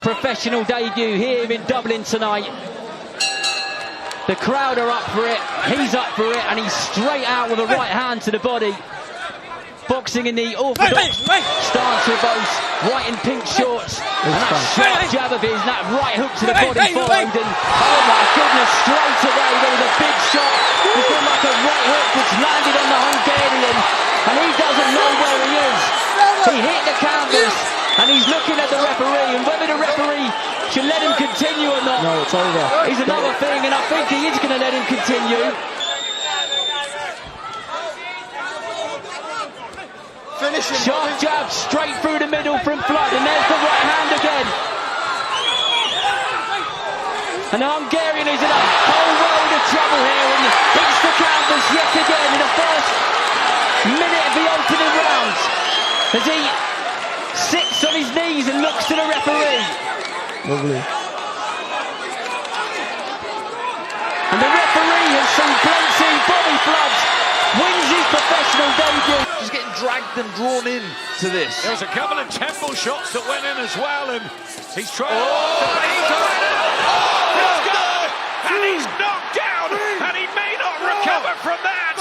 Professional debut here in Dublin tonight. The crowd are up for it, he's up for it, and he's straight out with a right hand to the body. Boxing in the orthodox stance with those white and pink shorts. And that sharp jab of his, and that right hook to the body followed. And oh my goodness, straight away there was a big shot. It was like a right hook which landed on the Hungarian. And he doesn't know where he is. He hit the canvas and he's looking at the referee. And whether the referee should let him continue or not, no, it's over. Is another thing, and I think he is going to let him continue. Sharp jab straight through the middle from Flood, and there's the right hand again. And the Hungarian is in a whole world of trouble here and hits the canvas yet again in the first minute of the opening round. As he sits on his knees and looks to the referee. Lovely. And the referee has seen plenty. Bobbi Flood wins his professional debut. He's getting dragged and drawn in to this. There was a couple of temple shots that went in as well, and he's trying to... And he's knocked down, and he may not recover from that.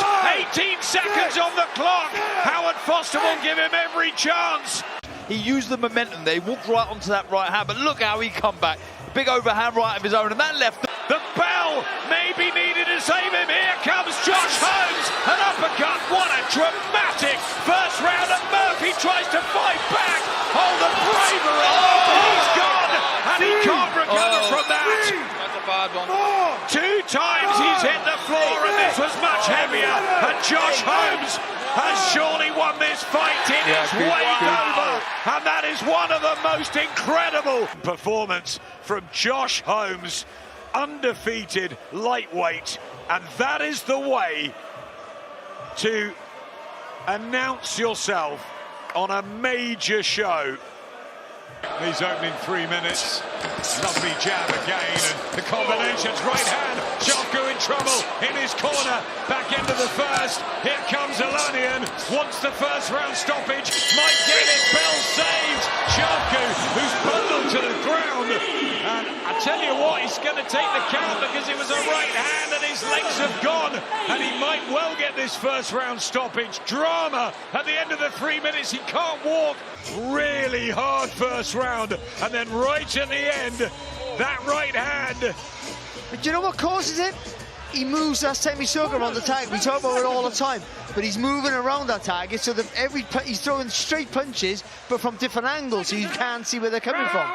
18 seconds on the clock. Howard Foster will give him every chance. He used the momentum there, he walked right onto that right hand, but look how he come back. Big overhand right of his own, and that left. The bell may be needed to save him. Here comes Josh Holmes, an uppercut. What a dramatic first round, and Murphy tries to fight back. Oh, the bravery. He's gone, and he can't recover from that. That's a bad one. 2 times he's hit the floor, and this was much heavier. And Josh Holmes has surely won this fight in its way over. And that is one of the most incredible performances from Josh Holmes. Undefeated lightweight, and that is the way to announce yourself on a major show. These opening 3 minutes, lovely jab again, and the combinations, right hand, Chvarkou in trouble, in his corner, back into the first, here comes Olaniyan, wants the first round stoppage, might get it, bell saved, Chvarkou, who's bundled to the ground, and I tell you what, he's going to take the count because it was a right hand and his legs have gone, and he might well get this first round stoppage. Drama at the end of the 3 minutes, he can't walk. Really hard first round, and then right at the end, that right hand. But you know what causes it? He moves that semicircle around the target. We talk about it all the time, but he's moving around that target so that he's throwing straight punches, but from different angles, so you can't see where they're coming from.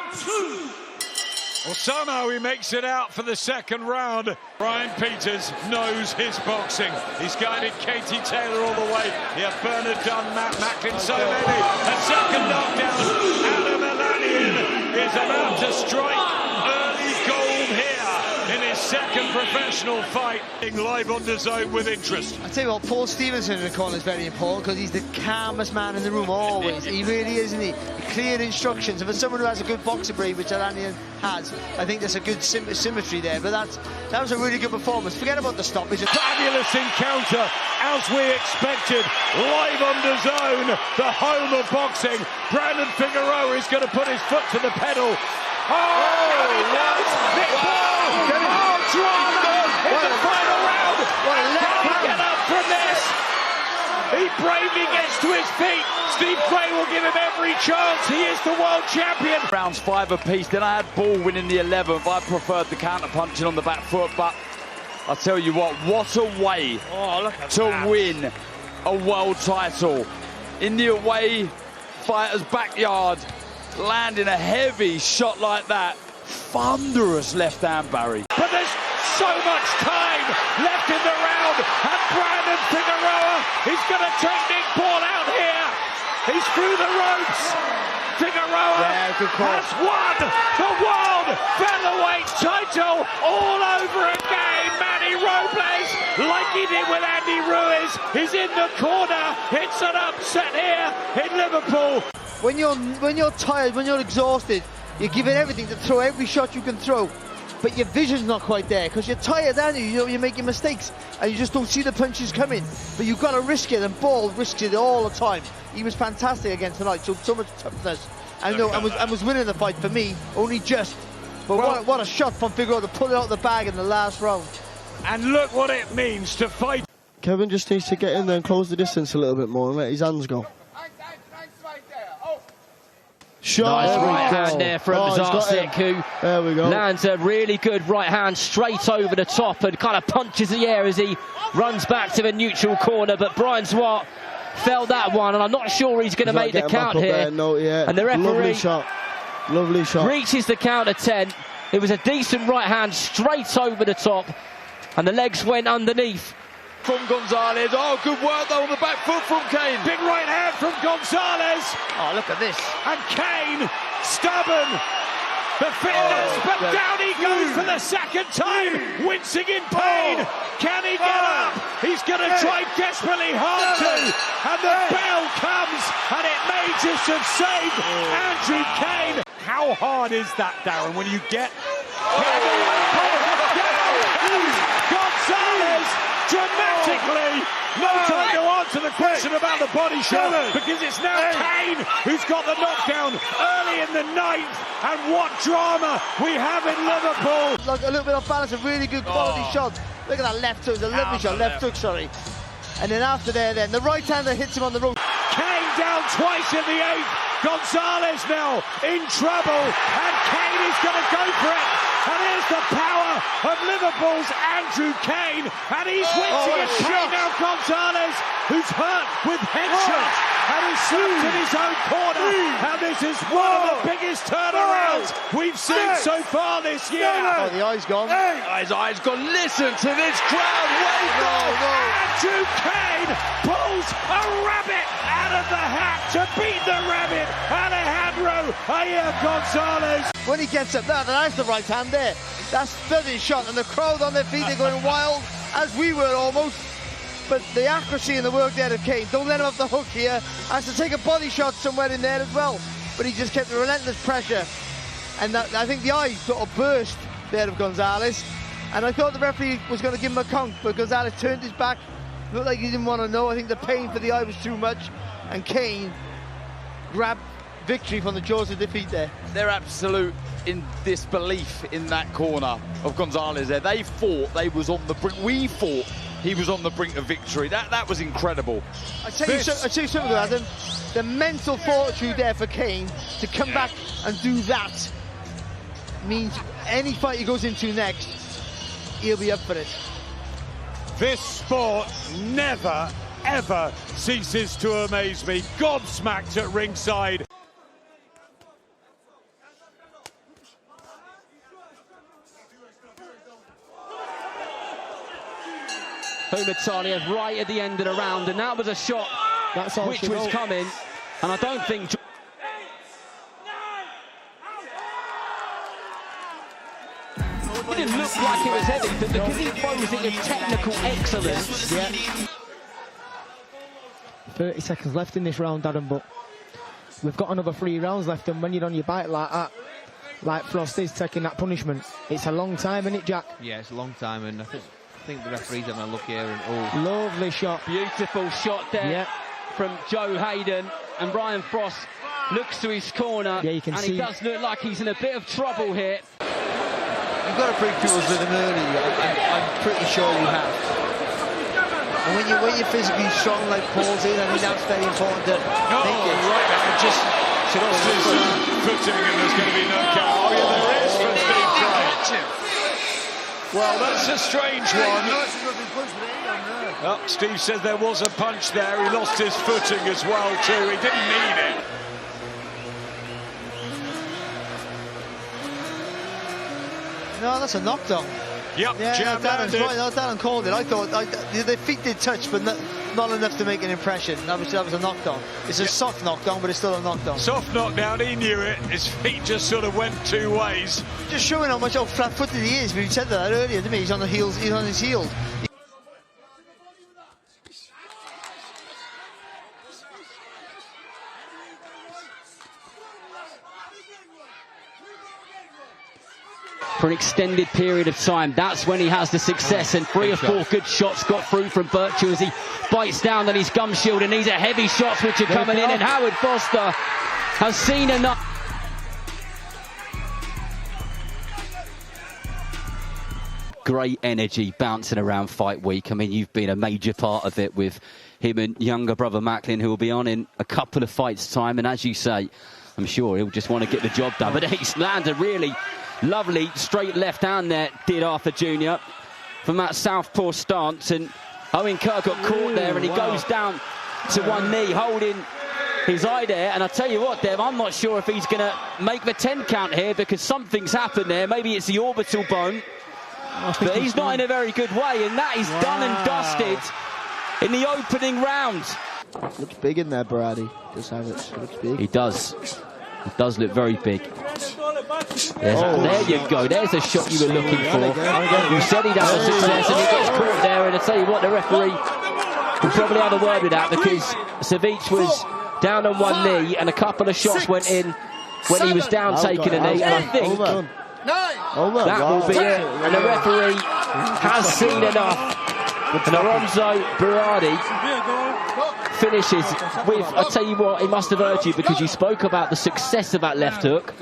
Well, somehow he makes it out for the second round. Brian Peters knows his boxing. He's guided Katie Taylor all the way. Yeah, Bernard Dunn, Matt Macklin, so many. A second knockdown. Adam Olaniyan is about to strike early gold here in his second professional fight. Live on the zone with interest. I tell you what, Paul Stevenson in the corner is very important because he's the calmest man in the room always. He really is, isn't he? Clear instructions. And for someone who has a good boxing brain, which Olaniyan has, I think there's a good symmetry there. But that was a really good performance. Forget about the stoppage. Fabulous encounter, as we expected. Live on the zone, the home of boxing. Brandon Figueroa is going to put his foot to the pedal. Oh, he does! Drama in the final round. Can he get up from this? He bravely gets to his feet. Steve Gray will give him every chance. He is the world champion. Rounds 5 apiece. Then I had Ball winning the 11th. I preferred the counter punching on the back foot, but I'll tell you what a way to win a world title in the away fighter's backyard, landing a heavy shot like that. Thunderous left hand, Barry. But there's so much time left in the round, and Brandon Figueroa is going to take Nick Paul out here. He's through the ropes. Figueroa has won the world featherweight title all over again. Manny Robles, like he did with Andy Ruiz, is in the corner. It's an upset here in Liverpool. When you're tired, when you're exhausted, you're giving everything to throw every shot you can throw, but your vision's not quite there because you're tired, aren't you? You're making mistakes and you just don't see the punches coming. But you've got to risk it, and Ball risks it all the time. He was fantastic again tonight, so much toughness. and was winning the fight for me, only just. But what a shot from Figueroa to pull it out of the bag in the last round. And look what it means to fight. Kevin just needs to get in there and close the distance a little bit more and let his hands go. Shot. Nice right hand there from Saszik, who there we go. Lands a really good right hand straight over the top and kind of punches the air as he runs back to the neutral corner. But Brian Zwart fell that one, and I'm not sure he's going to make the count here. No, yeah. And the referee lovely shot. Reaches the count of 10. It was a decent right hand straight over the top, and the legs went underneath. From Gonzalez. Oh, good work though on the back foot from Cain. Big right hand from Gonzalez. Oh, look at this. And Cain, stubborn. The fitness, but down he goes for the second time, wincing in pain. Can he get up? He's going to try desperately hard to. And the bell comes, and it may just have saved Andrew Cain. How hard is that, Darren, when you get... Gonzalez, dramatically, no time to answer the question about the body shot, because it's now Cain who's got the knockdown early in the ninth. And what drama we have in Liverpool. Like a little bit off balance, a really good quality shot. Look at that left hook, it's a lovely shot, left hook, sorry. And then after there, the right hander hits him on the rope. Cain down twice in the eighth. Gonzalez now in trouble, and Cain is going to go for it. And here's the power of Liverpool's Andrew Cain, and he's wincing in pain now. Gonzalez, who's hurt with headshots, and he's slipped in his own corner. And this is one of the biggest turnarounds we've seen so far this year. Oh, the eye's gone. His eye's gone. Listen to this crowd. Andrew Cain pulls a rabbit out of the hat to beat the rabbit. Alejandro Gonzalez. When he gets up, that's the right hand there. That's stunning shot, and the crowd on their feet, they're going wild, as we were almost. But the accuracy and the work there of Cain, don't let him off the hook here. Has to take a body shot somewhere in there as well. But he just kept the relentless pressure. And I think the eye sort of burst there of Gonzalez. And I thought the referee was going to give him a count, but Gonzalez turned his back. Looked like he didn't want to know. I think the pain for the eye was too much. And Cain grabbed victory from the jaws of defeat there. They're absolute in disbelief in that corner of Gonzalez there. They thought they was on the brink. We thought he was on the brink of victory. That was incredible. I tell you something, Adam. The mental fortitude there for Cain to come back and do that means any fight he goes into next, he'll be up for it. This sport never, ever ceases to amaze me. Gobsmacked at ringside. Ummataliev right at the end of the round, and that was a shot which was coming, and I don't think... It didn't look like it was heavy, but because he throws it with technical excellence... Yeah. 30 seconds left in this round, Adam, but we've got another 3 rounds left, and when you're on your bike like that, like Frost is taking that punishment, it's a long time, isn't it, Jack? Yeah, it's a long time, and I think the referee's having a look here, and lovely shot. Beautiful shot there from Joe Hayden, and Brian Frost looks to his corner, yeah, you can see. He does look like he's in a bit of trouble here. You've got to break pupils with him early, I'm pretty sure you have. And when you're physically strong like Paul's in, I think that's very important to think it. Right, just footing, and there's going to be no count. Oh yeah, there is from Steve Drake. Well, that's a strange one. Oh, Steve says there was a punch there. He lost his footing as well too. He didn't need it. No, that's a knockdown. Yep, yeah, Darren called it. I thought the feet did touch, but not enough to make an impression. That was a knockdown. It's a soft knockdown, but it's still a knockdown. Soft knockdown, he knew it. His feet just sort of went 2 ways. Just showing how flat-footed he is. We said that earlier, didn't we? He's on the heels. He's on his heels. For an extended period of time, that's when he has the success, and 3 or 4 good shots got through from Birchall as he bites down on his gum shield, and these are heavy shots which are coming in, and Howard Foster has seen enough. Great energy bouncing around fight week. I mean, you've been a major part of it with him and younger brother Macklin, who will be on in a couple of fights' time. And as you say, I'm sure he'll just want to get the job done. But he's landed a really lovely straight left hand there, did Arthur Jr. from that southpaw stance. And Owen Kirk got caught there, and he goes down to one knee, holding his eye there. And I tell you what, Dev, I'm not sure if he's going to make the 10 count here, because something's happened there. Maybe it's the orbital bone. But he's not in a very good way, and that is done and dusted in the opening round. Looks big in there, Birardi. Does have it. Looks big. He does. It does look very big. There you go. There's a shot you were looking for. You said he'd have a success, and he gets caught there. And I tell you what, the referee will probably have a word with that, because Savic was down on one knee, and a couple of shots went in when he was down taking a knee. And I think that will be it. And the referee has seen enough. And Oronzo Birardi finishes with, I tell you what, he must have heard you, because you spoke about the success of that left hook.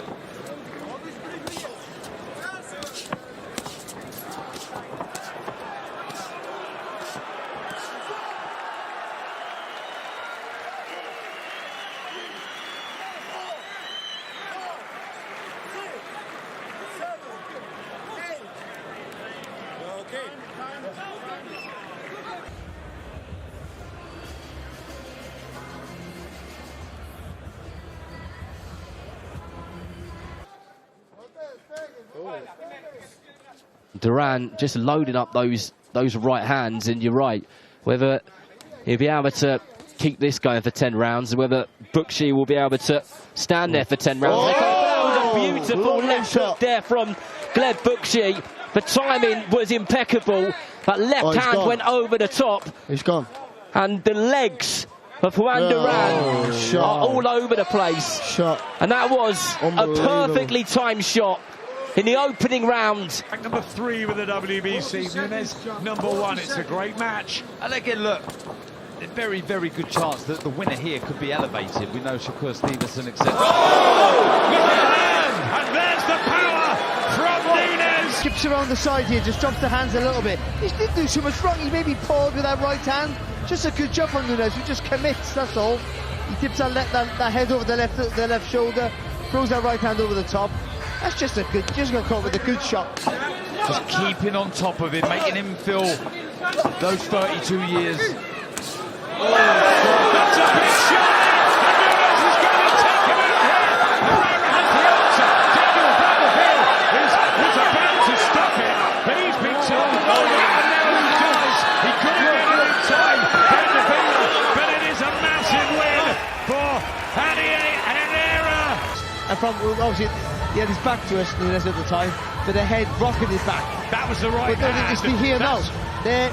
Duran just loading up those right hands, and you're right, whether he'll be able to keep this going for 10 rounds, and whether Birchall will be able to stand there for 10 rounds. That was a beautiful left hook there from Gleb Birchall. The timing was impeccable. That left hand went over the top. He's gone. And the legs of Juan Duran are all over the place. And that was a perfectly timed shot in the opening round. Number 3 with the WBC, Nunes number 1. It's a great match. And again, look, a very, very good chance that the winner here could be elevated. We know Shakur Stevenson, etc. And there's the power from Nunes. Skips around the side here, just drops the hands a little bit. He didn't do so much wrong. He maybe paused with that right hand. Just a good job on Nunes, who just commits, that's all. He dips that head over the left shoulder, throws that right hand over the top. That's just a good, just got caught with a good shot. Just keeping on top of him, making him feel those 32 years. That's a big shot! And Nunes is going to take him out here. Herrera has the answer. Daniel Vanderbilt was about to stop it, but he's been told no, and now he does. He couldn't get it in time. Vanderbilt, but it is a massive win for Herrera. And from, obviously, he had his back to us, Nunes, at the time, but the head rocketed back. That was the right hand. But it's here now. There,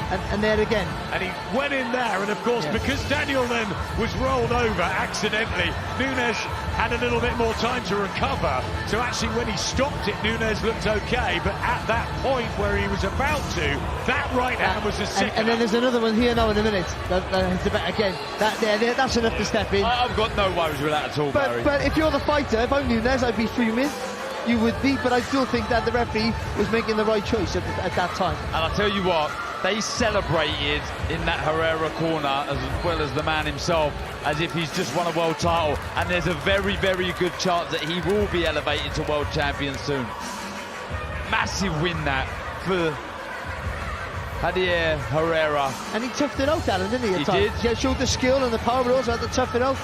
and there again. And he went in there, and of course, because Daniel then was rolled over accidentally, Nunes had a little bit more time to recover. So actually, when he stopped it, Nunes looked okay. But at that point where he was about to, that right hand was a sick. And then there's another one here now in a minute. That's enough to step in. I've got no worries with that at all, Barry. But if you're the fighter, if I'm Nunes, I'd be fuming. You would be, but I still think that the referee was making the right choice at that time. And I'll tell you what, they celebrated in that Herrera corner, as well as the man himself, as if he's just won a world title. And there's a very, very good chance that he will be elevated to world champion soon. Massive win that for Jair Herrera. And he toughed it out, Alan, didn't he? He did. He showed the skill and the power, but also had to tough it out.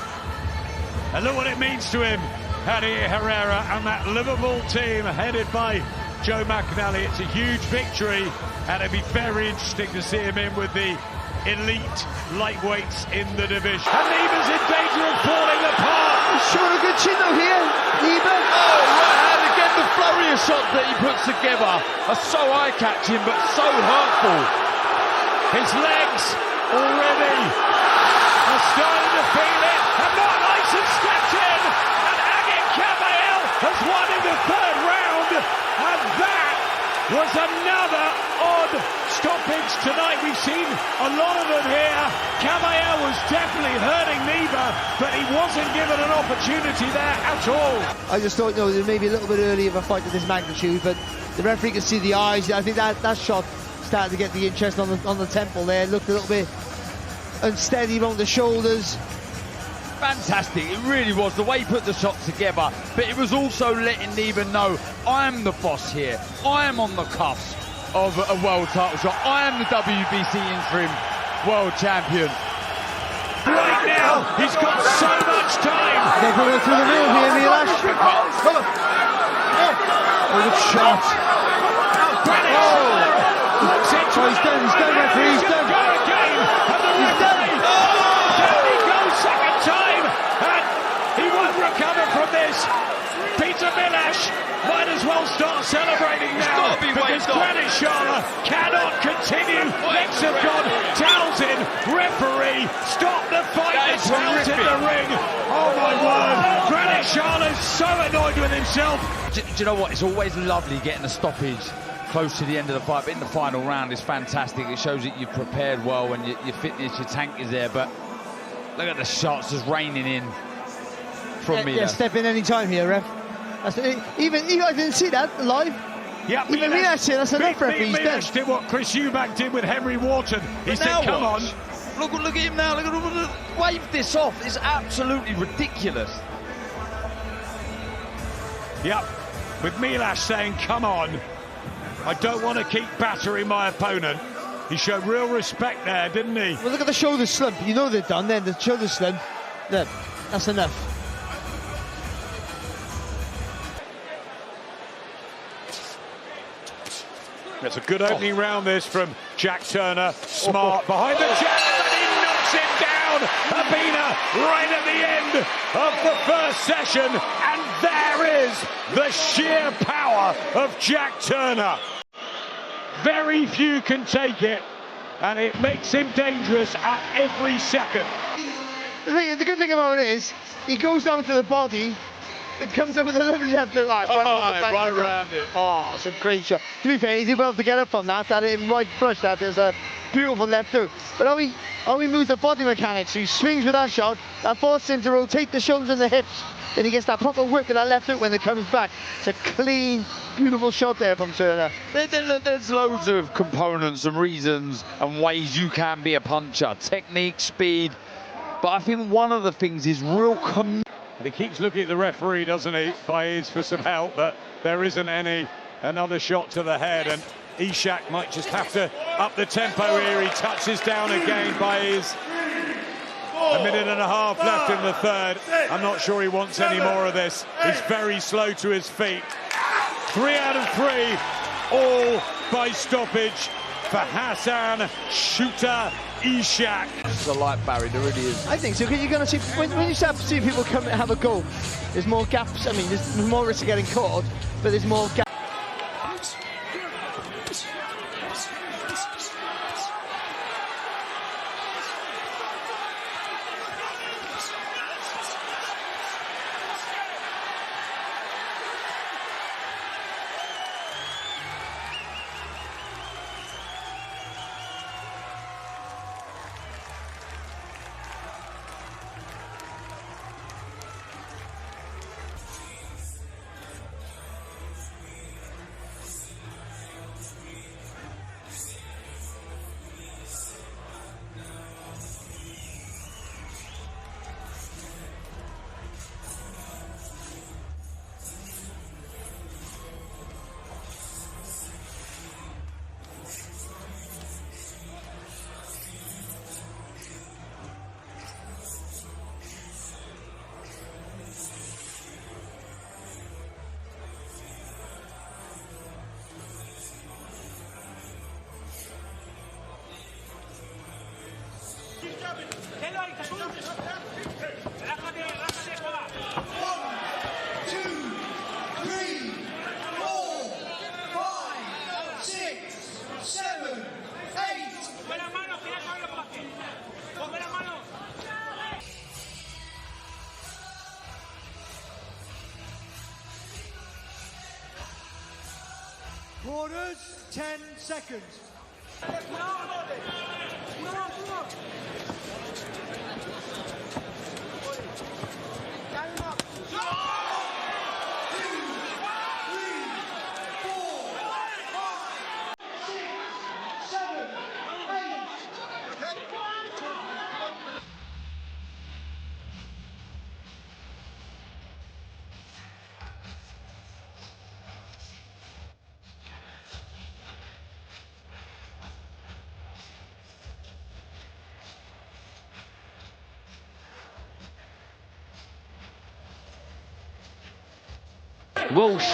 And look what it means to him, Jair Herrera and that Liverpool team headed by Joe McNally. It's a huge victory, and it'd be very interesting to see him in with the elite lightweights in the division. And Neba's in danger of falling apart. He's showing a good chin though here, Neba. Oh, right hand again. The flurry of shots that he puts together are so eye-catching, but so hurtful. His legs already are starting to feel it. And Mark Lyson steps in, and Agit Kabayel has won in the 3rd round. And that was another odd stoppage tonight. We've seen a lot of them here. Caballero was definitely hurting Neva, but he wasn't given an opportunity there at all. I just thought, there may be a little bit early of a fight of this magnitude, but the referee could see the eyes. I think that shot started to get the interest on the temple there. It looked a little bit unsteady around the shoulders. Fantastic, it really was, the way he put the shots together, but it was also letting Neva know, I'm the boss here, I am on the cusp of a world title shot, I am the WBC interim world champion. Right now, he's got so much time. They're going through the middle here, Milosav. Come on. Good shot. He's done, referee, he's done. He's done. Down he goes second time, and he won't recover from this. Peter Milosav might as well start celebrating now, because Granit Xhaka cannot continue. Legs have gone, towels in, referee, stop the fight, the towels in the ring. Oh my word, Granit Xhaka's so annoyed with himself. Do you know what, it's always lovely getting a stoppage close to the end of the fight, but in the final round it's fantastic. It shows that you've prepared well and your fitness, your tank is there, but look at the shots just raining in from me. Yeah, step in any time here, ref. Even I didn't see that live. Yeah, even Milosav, that's enough, referee. He's done. Did what Chris Eubank did with Henry Wharton. He said, come on. Look at him now, look at him, wave this off. It's absolutely ridiculous. Yep, with Milosav saying, come on. I don't want to keep battering my opponent. He showed real respect there, didn't he? Well, look at the shoulder slump. You know they're done then, the shoulder slump. Look, that's enough. That's a good opening round, this, from Jack Turner. Smart behind the jab, and he knocks it down. Abina right at the end of the first session, and there is the sheer power of Jack Turner. Very few can take it, and it makes him dangerous at every second. The good thing about it is, he goes down to the body, it comes up with a lovely left hook, right around it. Oh, it's a great shot. To be fair, he did well to get up from that. That him right flush. That is a beautiful left hook. But how he moves the body mechanics. So he swings with that shot. That forces him to rotate the shoulders and the hips. Then he gets that proper whip with that left hook when it comes back. It's a clean, beautiful shot there from Turner. There's loads of components and reasons and ways you can be a puncher. Technique, speed. But I think one of the things is real commitment. And he keeps looking at the referee, doesn't he, Faiz, for some help, but there isn't any. Another shot to the head, and Ishak might just have to up the tempo here. He touches down again by his. A minute and a half left in the third. I'm not sure he wants any more of this. He's very slow to his feet. 3 out of 3, all by stoppage for Hassan Shooter Ishak. It's a light barrier, there really is. I think so, because you're going to see, when you start to see people come and have a go, there's more gaps. I mean, there's more risk of getting caught, but there's more gaps. Quarters, 10 seconds. Walsh,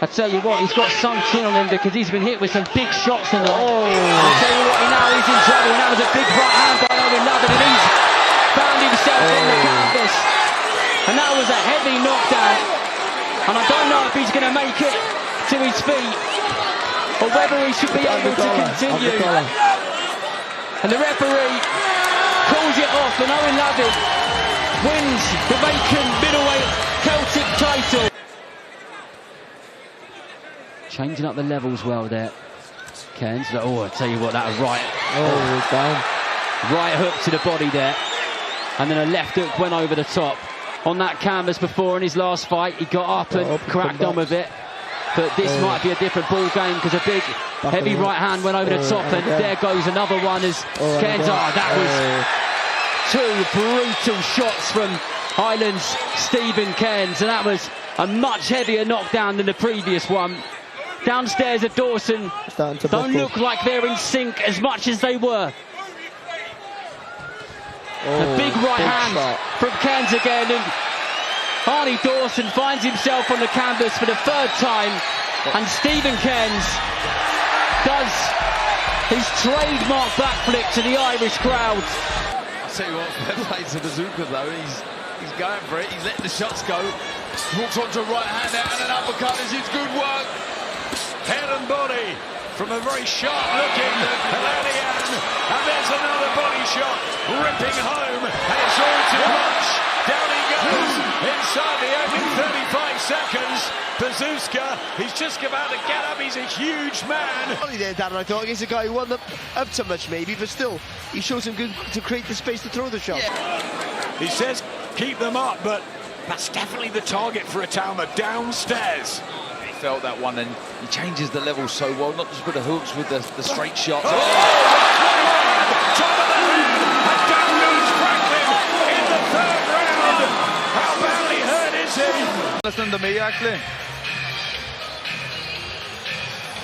I tell you what, he's got sunk in on him because he's been hit with some big shots in the... Oh, I tell you what, now he's in trouble. That was a big right hand by Owen, and he's found himself on the canvas. And that was a heavy knockdown. And I don't know if he's going to make it to his feet or whether he should be able to continue. And the referee calls it off, and Owen wins the vacant middleweight Celtic title. Changing up the levels well there. Cain's like, oh, I tell you what, that right. Oh, he's down. Right hook to the body there. And then a left hook went over the top. On that canvas before in his last fight, he got up and cracked on with it. But this might be a different ball game because a big, heavy right hand went over the top. And there goes another one as Cain's. That was two brutal shots from Ireland's Stephen Cairns. And that was a much heavier knockdown than the previous one. Downstairs at Dawson don't look like they're in sync as much as they were. A big right hand from Cairns again, and Arnie Dawson finds himself on the canvas for the third time, and Stephen Cairns does his trademark backflip to the Irish crowd. I'll tell you what, fair play to Bazooka though, he's going for it, he's letting the shots go, walks onto a right hand out and an uppercut. This is good work. Head and body from a very sharp-looking Olaniyan, and there's another body shot ripping home, and it's all too much. Down he goes inside the opening 35 seconds. Bazooka, he's just about to get up. He's a huge man. There, Darren, I thought he's a guy who wasn't up to much, maybe, but still, he shows him good to create the space to throw the shot. Yeah. He says keep them up, but that's definitely the target for Itauma downstairs. Felt that one, and he changes the level so well, not just with the hooks, with the straight shots. Top of the head, and down goes Franklin in the third round. How badly hurt is he? Listen to me, actually.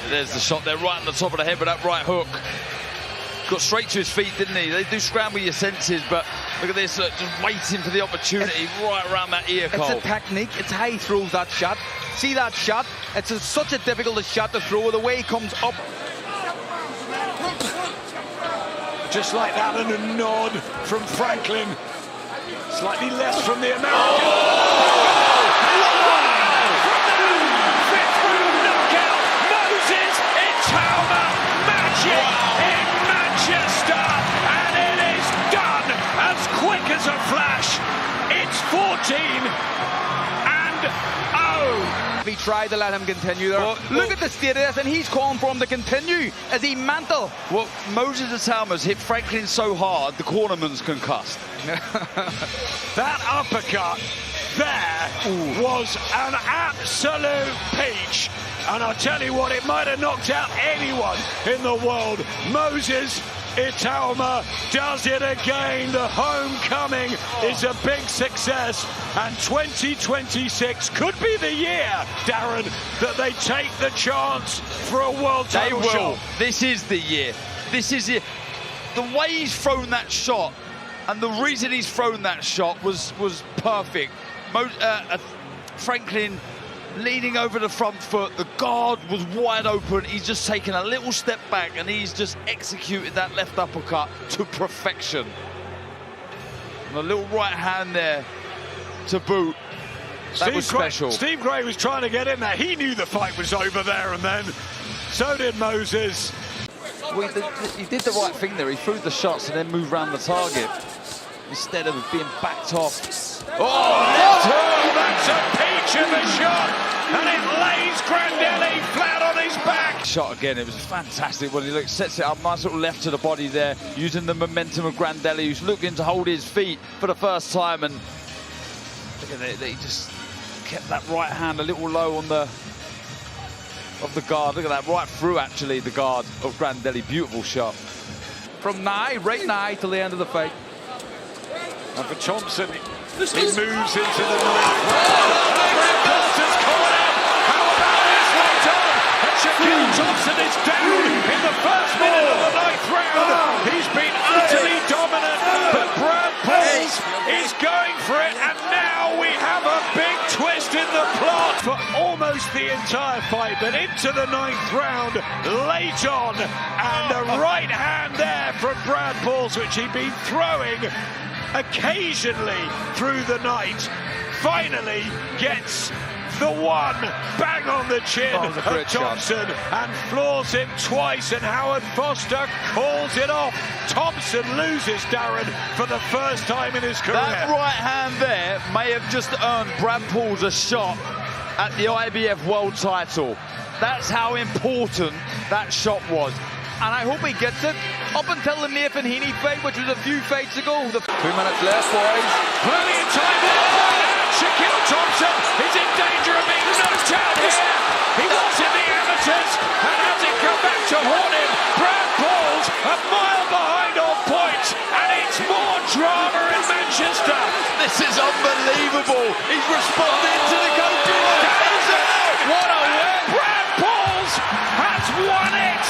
There's the shot there, right on the top of the head with that right hook. Got straight to his feet, didn't he? They do scramble your senses, but look at this, just waiting for the opportunity right around that ear hole. It's a technique, it's how he throws that shot. See that shot? It's such a difficult shot to throw, the way he comes up. Just like that, and a nod from Franklin. Slightly less from the American. Fifth round knockout, Moses Itauma, magic in Manchester, and it is done as quick as a flash. It's 14-0. He tried to let him continue there. Look at the state of this, and he's calling for him to continue as he mantle. Well, Moses Itauma's hit Franklin so hard, the cornerman's concussed. That uppercut there was an absolute peach. And I'll tell you what, it might have knocked out anyone in the world. Moses Itauma does it again. The homecoming is a big success, and 2026 could be the year, Darren, that they take the chance for a world title shot. This is the year. This is it. The way he's thrown that shot, and the reason he's thrown that shot was perfect. Franklin leaning over the front foot, the guard was wide open, he's just taken a little step back and he's just executed that left uppercut to perfection. And a little right hand there to boot. That was special. Steve Gray was trying to get in there. He knew the fight was over there and then. So did Moses. Well, he did the right thing there. He threw the shots and then moved around the target instead of being backed off. Oh, left hook! That's a peach of a shot, and it lays Grandelli flat on his back. shot again. It was fantastic when he sets it up, nice little left to the body there, using the momentum of Grandelli, who's looking to hold his feet for the first time, and look at it, he just kept that right hand a little low on the guard. Look at that, right through actually the guard of Grandelli. Beautiful shot. From nigh, right nigh till the end of the fight. And for Thompson, he moves into the Thompson's corner. How about this left on? And Shaquille Thompson is down in the first minute of the 9th round. He's been utterly dominant, but Brad Pauls is going for it, and now we have a big twist in the plot for almost the entire fight, but into the 9th round late on, and a right hand there from Brad Pauls, which he'd been throwing occasionally through the night, finally gets the one bang on the chin of Thompson and floors him twice, and Howard Foster calls it off. Thompson loses, Darren, for the first time in his career. That right hand there may have just earned Brad Pauls a shot at the IBF world title. That's how important that shot was. And I hope he gets it. Up until the Nathan Heaney fight, which was a few fights ago. 2 minutes left, boys. Plenty of time left. And Shaquille Thompson is in danger of being knocked out here. He was in the amateurs, and has it come back to haunt him? Brad Pauls a mile behind on points, and it's more drama in Manchester. This is unbelievable. He's responding to the coaching. What a win! Brad Pauls has won it.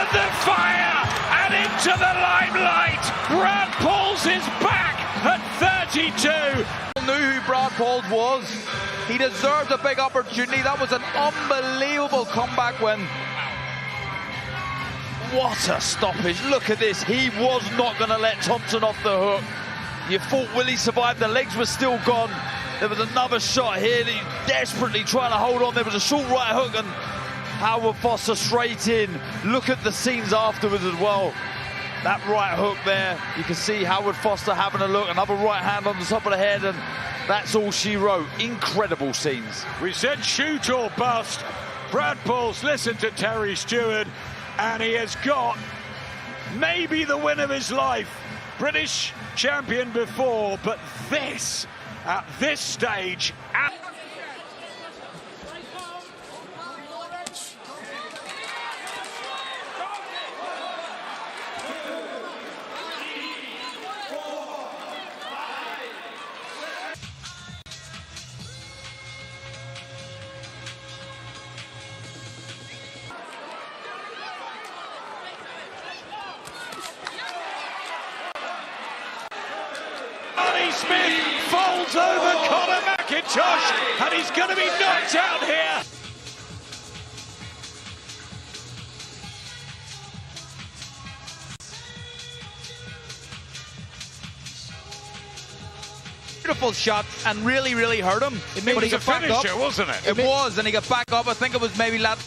The fire and into the limelight. Brad Pauls is back at 32. Knew who Brad Pauls was. He deserved a big opportunity. That was an unbelievable comeback win. What a stoppage. Look at this. He was not going to let Thompson off the hook. You thought, will he survive? The legs were still gone. There was another shot here that he desperately trying to hold on. There was a short right hook, and Howard Foster straight in. Look at the scenes afterwards as well. That right hook there, you can see Howard Foster having a look, another right hand on the top of the head, and that's all she wrote. Incredible scenes. We said shoot or bust. Brad Pauls listened to Terry Stewart, and he has got maybe the win of his life. British champion before, but this, at this stage, Smith folds over Conor McIntosh, and he's going to be knocked out here. Beautiful shot, and really, really hurt him. It was a finisher, wasn't it? It was, and he got back up. I think it was maybe last.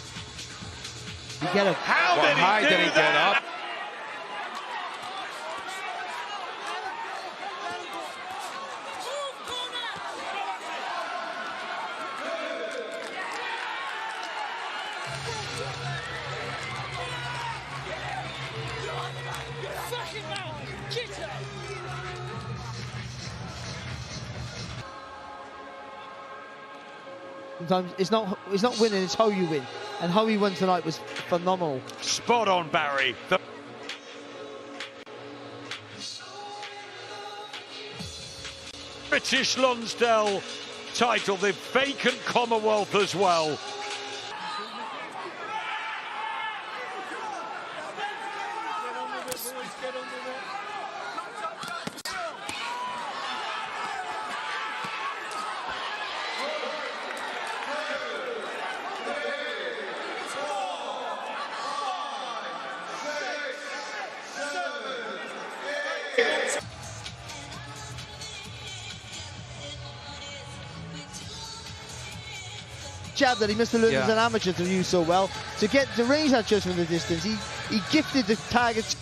You get it. How did he do that? Get up? Sometimes it's not winning, it's how you win. And how he won tonight was phenomenal. Spot on, Barry. British Lonsdale title, the vacant Commonwealth as well. Jab that he must have learned as an amateur to use so well. To get to range that just from the distance, he gifted the target.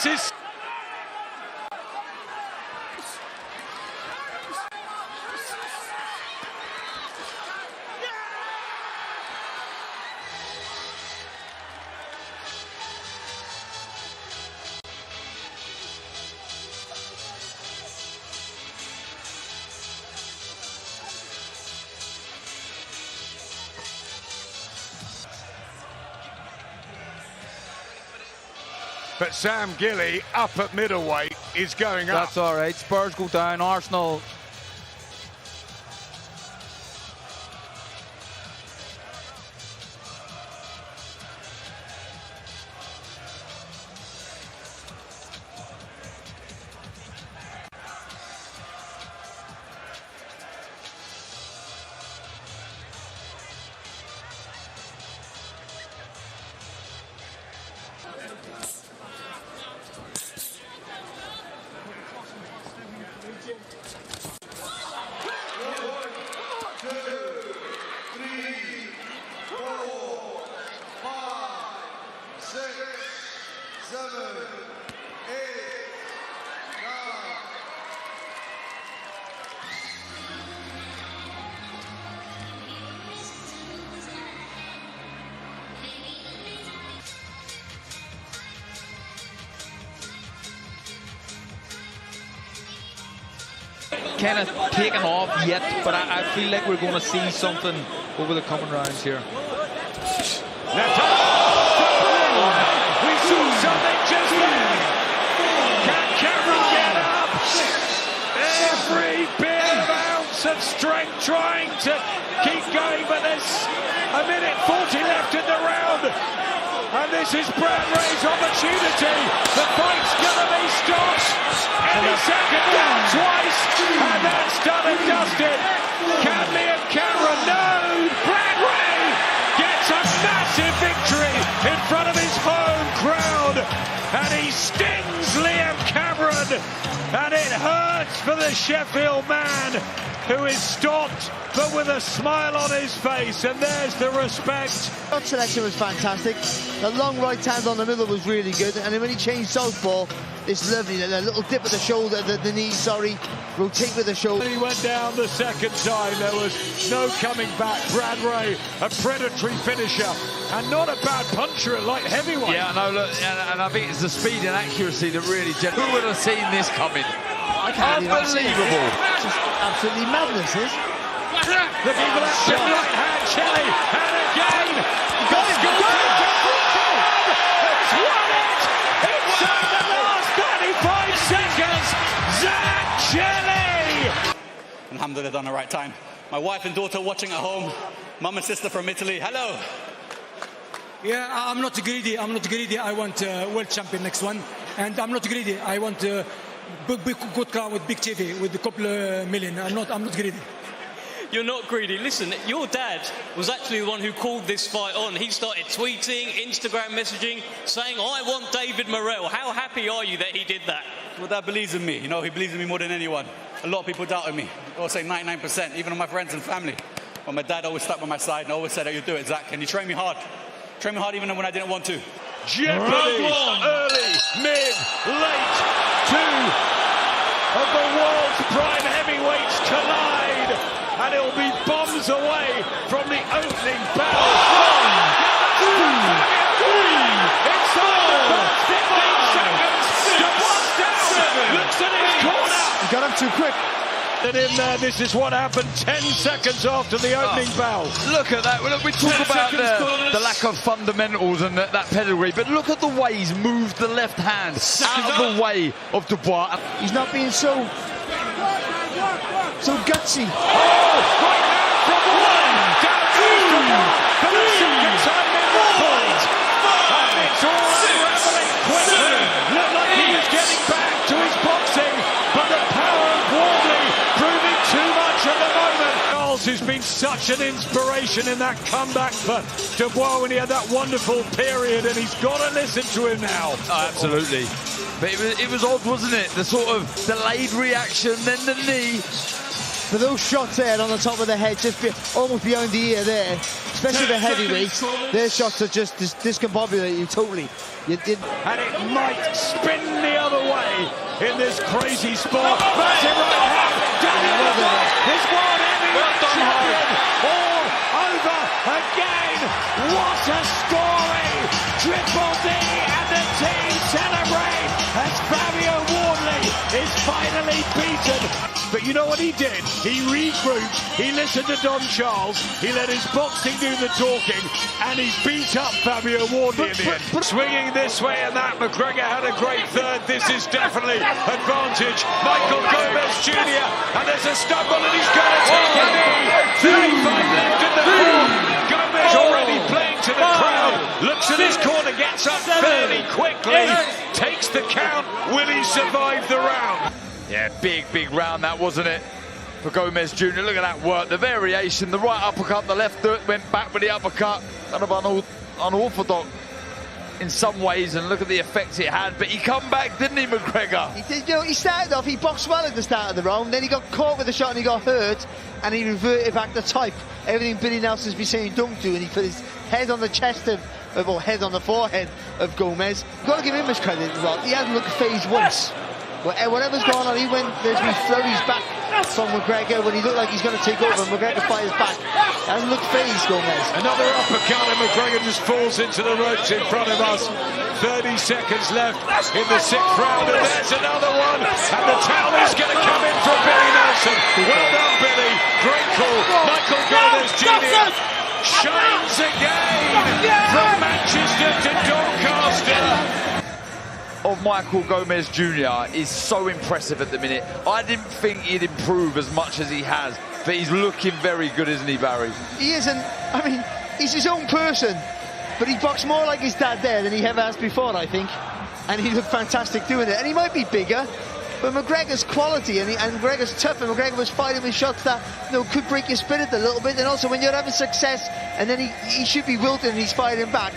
This is... But Sam Gilly, up at middleweight, is going up. That's all right. Spurs go down. Arsenal. Kind of taken off yet, but I feel like we're going to see something over the coming rounds here. Left arm. We saw something just then. Can Cameron get up? Every bit of ounce of strength trying to keep going, but there's a minute 40 left in the round. And this is Brad Ray's opportunity. The fight's gonna be stopped. Any second down twice, and that's done and dusted. Can Liam Cameron? No! Brad Ray gets a massive victory in front of his home crowd, and he stings Liam Cameron, and it hurts for the Sheffield man, who is stopped, but with a smile on his face, and there's the respect. Shot selection was fantastic. The long right hand on the middle was really good, and then when he changed southpaw, it's lovely. A little dip at the shoulder, the knee, sorry, rotate with the shoulder. He went down the second time. There was no coming back. Brad Ray, a predatory finisher, and not a bad puncher at light heavyweight. Yeah, no, look, and I think it's the speed and accuracy that really... Who would have seen this coming? Unbelievable. Just absolutely madness, this. The people at right hand, Shelley, and again, it's won it! Inside the last 35 seconds, Zach Shelley! Alhamdulillah, done the right time. My wife and daughter watching at home, mum and sister from Italy, hello! Yeah, I'm not greedy, I want world champion next one, and I'm not greedy, I want big good car with big TV, with a couple million, I'm not greedy. You're not greedy. Listen, your dad was actually the one who called this fight on. He started tweeting, Instagram messaging, saying, I want David Morrell. How happy are you that he did that? Well, Dad believes in me. You know, he believes in me more than anyone. A lot of people doubted me. I would say 99%, even on my friends and family. But my dad always stuck by my side and always said, oh, you do it, Zach. And you train me hard. Train me hard even when I didn't want to. Jeopardy, early, mid, late, two of the world's prime heavyweights collide. And it'll be bombs away from the opening bell. 1, 2, 3. It's all the first 15 seconds. Down, looks at his corner. He got up too quick. And in there, this is what happened 10 seconds after the opening bell. Look at that. Look, we talk about the lack of fundamentals and that pedigree, but look at the way he's moved the left hand out of the way of Dubois. He's not being so gutsy. Oh, right now from 1 down to 2 for the second time in the point. And it's all unraveling quickly. Looked like he was getting back to his boxing, but the power of Wardley proving too much at the moment. Charles has been such an inspiration in that comeback for Dubois when he had that wonderful period, and he's got to listen to him now. Oh, absolutely. But it was odd, wasn't it? The sort of delayed reaction, then the knee. for those shots there on the top of the head, just almost behind the ear there, especially the heavyweights, their shots are just discombobulate you totally. And it might spin the other way in this crazy sport. Massive right hand. Damian is world heavyweight champion all over again. What a story! Triple D and the team celebrate as Fabio Wardley is finally beaten. But you know what he did? He regrouped, he listened to Don Charles, he let his boxing do the talking, and he beat up Fabio Wardley in the end. Swinging this way and that, McGregor had a great third. This is definitely advantage. Michael Gomez Jr. and there's a stumble and he's going to take a knee. 35 left in the fourth. Gomez already playing to the crowd. Looks at his corner, gets up fairly quickly, takes the count. Will he survive the round? Yeah, big round that, wasn't it, for Gomez Jr. Look at that work, the variation, the right uppercut, the left went back with the uppercut. Kind of unorthodox in some ways, and look at the effect it had. But he come back, didn't he, McGregor? He did. You know, he started off, he boxed well at the start of the round, then he got caught with the shot and he got hurt, and he reverted back to type. Everything Billy Nelson's been saying don't do, and he put his head on the chest or head on the forehead of Gomez. You've got to give him his credit as well. He hasn't looked phased once. Whatever's going on, there's been flurries back from McGregor when he looked like he's going to take over. McGregor fires back. Hasn't looked phased, Gomez. Another uppercut and McGregor just falls into the ropes in front of us. 30 seconds left in the 6th round, and there's another one. And the towel is going to come in from Billy Nelson. Well done, Billy. Great call. Michael Gomez Jr. shines again from Manchester to Doncaster. Of Michael Gomez Jr. is so impressive at the minute. I didn't think he'd improve as much as he has, but he's looking very good, isn't he, Barry? He isn't. I mean, he's his own person, but he boxed more like his dad there than he ever has before, I think. And he looked fantastic doing it. And he might be bigger, but McGregor's quality and McGregor's tough, and McGregor was fighting with shots that could break your spirit a little bit. And also when you're having success, and then he should be wilting and he's fighting back.